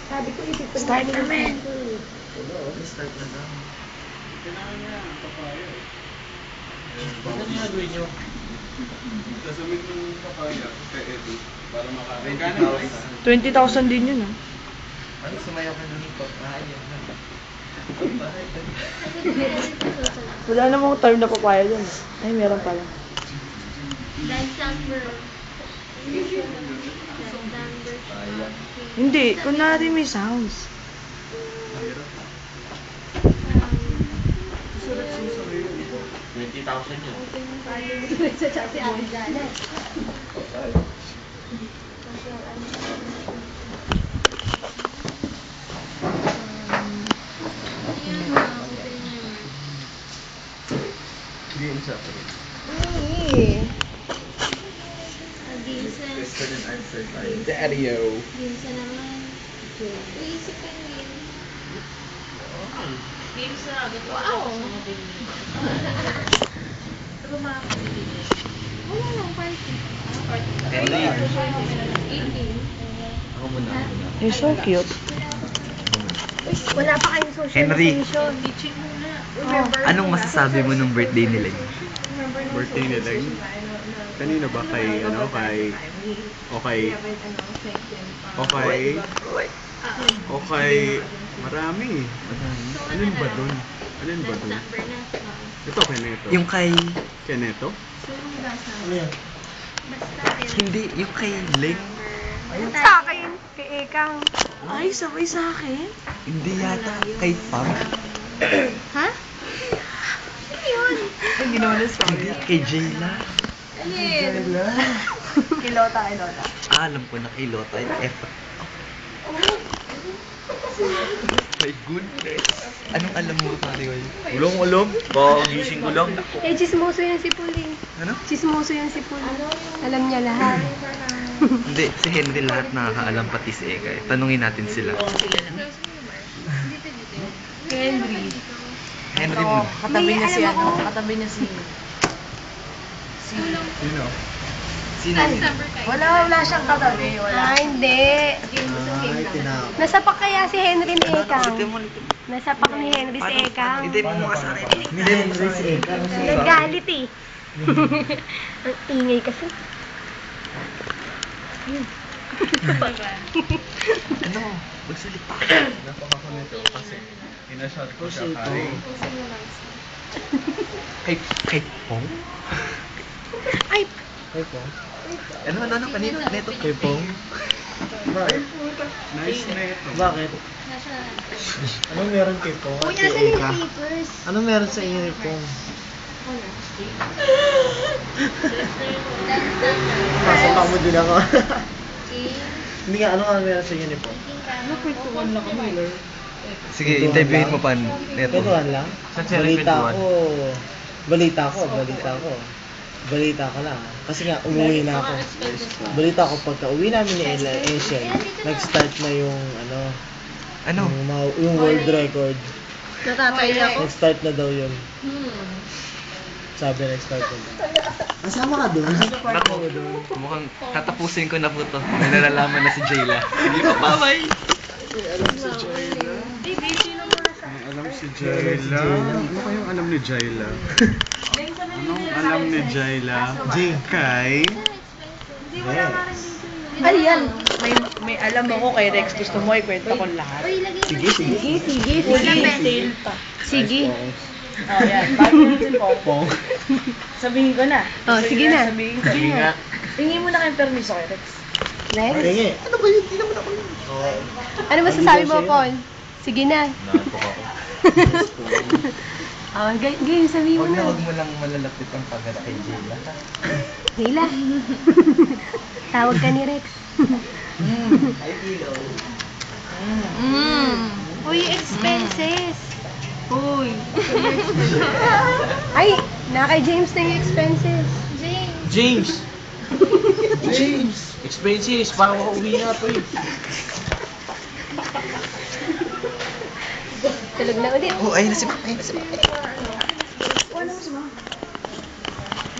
Sabi ko, Start naman. Start na lang. Kailangan niya ang papaya eh. Ano yung gagawin nyo? Sasamit ng papaya kay Edu para makakain. 20,000 din yun, ah. Ano, sumayaw ka ng papaya? Wala namang term na papaya dun. Ay, meron pala. Hindi, kunwari may sounds. 20,000 yun. Game sa akin. Question and answer tayo. Daddy-o. Ginsa naman. Iisip ka yun. Wow! Wala lang, party. Ano yan? 18. Ako muna. You're so cute. Wala pa kayong social Henry. station. Anong masasabi mo nung birthday nila? Birthday nila. Kanino ba? Kay, ano, kay... Okay. Marami. Alin ba dun? Ito, Keneto. Yung kay... Keneto? Hindi, yung kay Ling. Sa akin, kay Ekang. Ay, sabay sa akin. Hindi yata. Kay Pam. Ha? Ano yun? Hindi naman na Hindi, kay Jayla. Kilota. Alam ko na kay Lota yung effort. My goodness. Anong alam mo, pare? Ulong ulong. Pagising ko lang. Eh, chismoso yan si Puli. Ano? Chismoso yan si Puli. Alam niya lahat. Hindi, si Henry lahat nakakaalam pati si Eka. Tanungin natin sila. Henry. Henry mo. Katabi niya si May alam ano? ako. Katabi niya si... Sino? Sino yun? Wala siyang katabi. Ah, hindi. Nasapak kaya si Henry ni Ekang. Nasapak ni Henry si Ekang. Hindi mo mga sarili. Hindi, Henry si Eka. Nagalit eh. Ang ingay kasi. Ano? Magsalita. Napaka nito kasi inashot ko siya Kay Pong? Ay, Ano, kanino? Neto? Kay Pong? Bakit? Nice na ito. Bakit? Anong meron kay Pong? uy, Kay nasa yung Eka? papers? Anong meron sa inyo ni Pong? Pasapak mo din ako. Hindi nga, ano nga meron sa inyo ni Pong? Nakwentuhan lang kami. Sige, interviewin mo pa Neto. Kwentuhan lang? Saan sila Balita ko lang. Kasi nga, umuwi na ako. Balita ko pagka uwi namin ni Asian, nag-start na yung, Ano? yung world record. Natatay ako. Nag-start na daw yun. Sabi nag-start na daw. Kasama ka doon? Nako, mukhang tatapusin ko na po to. May nalalaman na si Jayla. Sige pa, bye-bye! Alam si Jayla. Ano kayong alam ni Jayla? Anong alam ni Jayla? Kay? Ay, yan. May alam ako kay Rex. Gusto mo ikwento ko lahat. Sige. Sige. Oh, yan. Bago natin Pong. Sabihin ko na. Oh, sige na. Sabihin ko. Sige nga. Tingin mo na kayong permiso kay Rex. Next. Sige. Ano ba yun? Hindi naman ako yun. Ano masasabi mo, Paul? Sige na. Naantok ako. Oh, ganyan sabihin mo na. Huwag mo lang malalapit ang pagkat kay Jayla. Hila. Tawag ka ni Rex. Ay, Kilo. Uy, expenses. Uy. Ay, kay James na yung expenses. James! Expenses, parang makauwi na ito eh. Tulog na ulit. Oh, ayun na si Ma'am.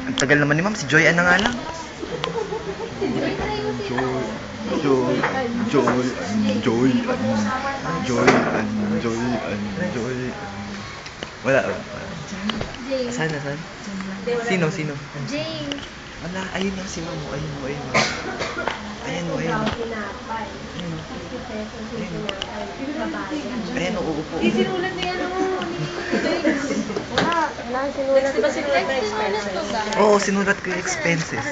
Ang tagal naman ni Ma'am. Si Joy, ano nga lang? Wala. James. Saan? Sino? James. Wala, ayun na si Mamo, ayun mo. Ayan mo. Tinapay. 50 pesos yung tinapay. Babae. Ayan, uupo. Sinulat na yan ako. Wala sinulat. Di ba sinulat na expenses? Oo, sinulat ko yung expenses.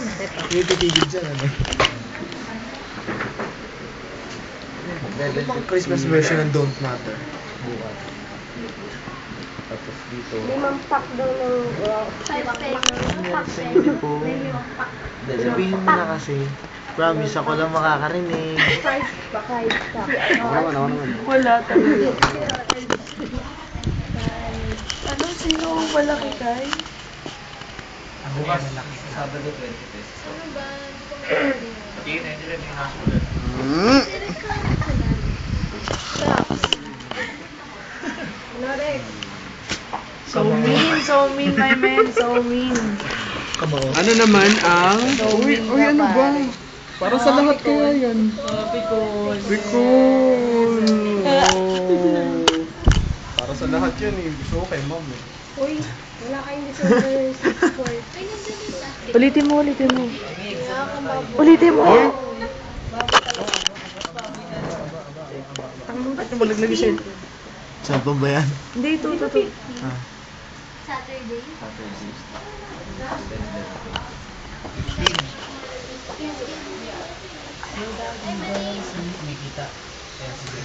Yung titigil dyan, ano? Christmas version ng Don't Matter. Bukas. Tapos dito. 5 pack daw ng 5 pesos. 5 pack. Hindi po. Sabihin mo na kasi. Promise, ako lang makakarinig. 5 pack. Ako naman. Wala talaga. Ano? Sino ang malaki kay? Ako ba malaki? Sabado 20 pesos. Ano ba? Hindi rin yung nasulat. So mean, my man, so mean. Kamao. Ano naman ang... So mean Uy, ano ka, ba? pare. Para sa lahat kaya yan. Because... Bicol! Para sa lahat yan eh. Gusto ko kay mom eh. Uy, wala kayong December 6. Ulitin mo. Ulitin mo. Ba't nabalaglag yung cellphone? Cellphone ba yan? Hindi, ito. Ah. Saturday.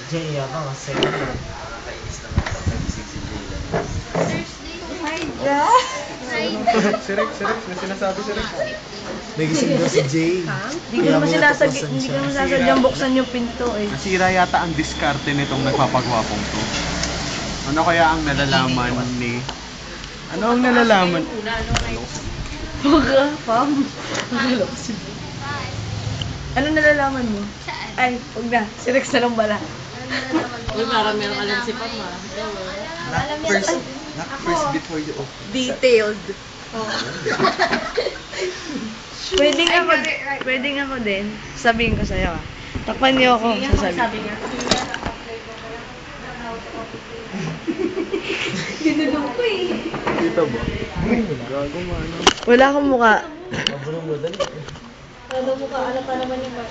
Jay, yata kasi. Nakakainis naman pag nagising si Jayla. Si Rex, may sinasabi si Rex. Nagising daw si Jay. Hindi ko naman sinasadyang buksan yung pinto eh. Nasira yata ang diskarte nitong nagpapagwapong to. Ano kaya ang nalalaman ni... Ano ang nalalaman? Baka, Pam. Ano nalalaman mo? Saan? Ay, huwag na. Si Rex na lang bala. Uy, parang meron alam si Pam ah. Not first before you open. Detailed. Pwede nga ako din. Sabihin ko sa'yo ah. Takpan niyo ako. Sasabihin. Dinulong ko eh. Dito ba? Gago man. Wala akong mukha. Mabulong mo dali. Ano mo ka? Ano pa naman yung ba?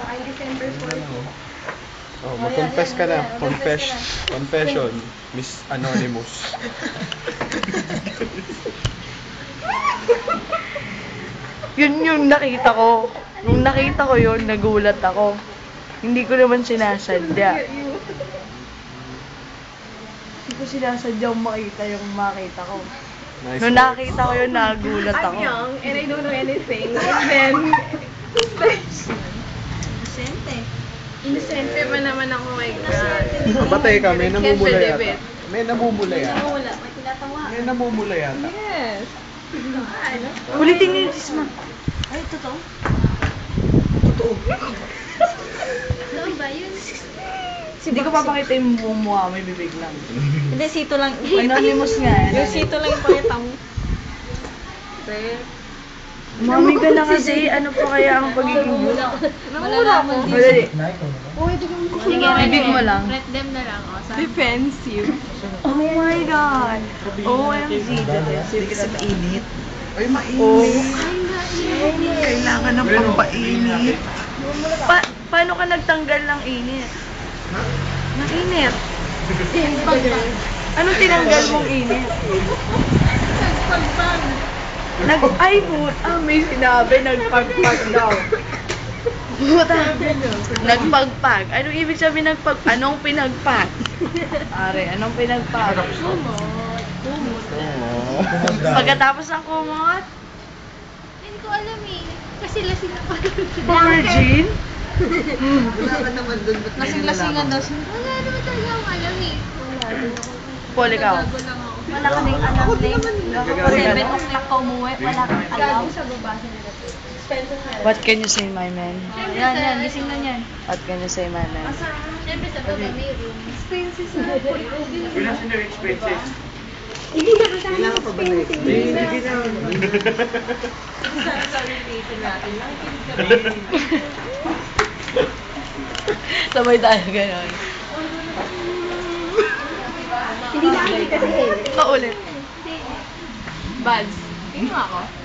Ay, December 4. Oh, mag-confess ka na. Confession. Miss Anonymous. Yun yung nakita ko. Nung nakita ko yun, nagulat ako. Hindi ko naman sinasadya. Hindi ko sinasadyang makita yung makita ko. Nice Nung work. nakita ko yun, nagulat ako. I'm young and I don't know anything. And then, Innocente pa naman ako, my God. Mabatay ka, may namumula yata. May namumula yata. Wala, may tinatawa. May namumula yata. Yes. Ulitin niyo yung sisma. Ay, totoo? Saan ba yun? Hindi ko papakita yung buong mukha, may bibig lang. Hindi, sito lang. Anonymous nga. Yung sito lang yung pakita mo. Mami ka na kasi, ano pa kaya ang pagiging mo? Namula mo. Madali. Sige, Bibig mo lang. Red them na lang. Defensive. Oh my God. OMG. Hindi kasi mainit. Ay, mainit. Oh. Kailangan ng pampainit. Paano ka nagtanggal ng init? Nainit. Anong tinanggal mong init? Ay, may sinabi, nagpagpag daw. Puta. Nagpagpag. Anong ibig sabihin nagpag? Anong pinagpag? Are, anong pinagpag? Pagkatapos ng kumot, Hindi ko alam eh. Kasi lasing ako. virgin? Wala ka naman doon. Lasing-lasingan daw siya. Wala naman talaga akong alam eh. Paul, ikaw. Gago lang ako. Wala kaming alam din. 7 o'clock pa umuwi. Wala kang alam. Gago sa baba sa nila. What can you say, my man? Yan, gising na yan. What can you say, my man? Siyempre sa baba may room. Expenses na. Kailangan pa ba na Sasabihin natin lang. Sabay tayo gano'n. Hindi nakikita si Henry. Paulit. Buds, tingin mo ako.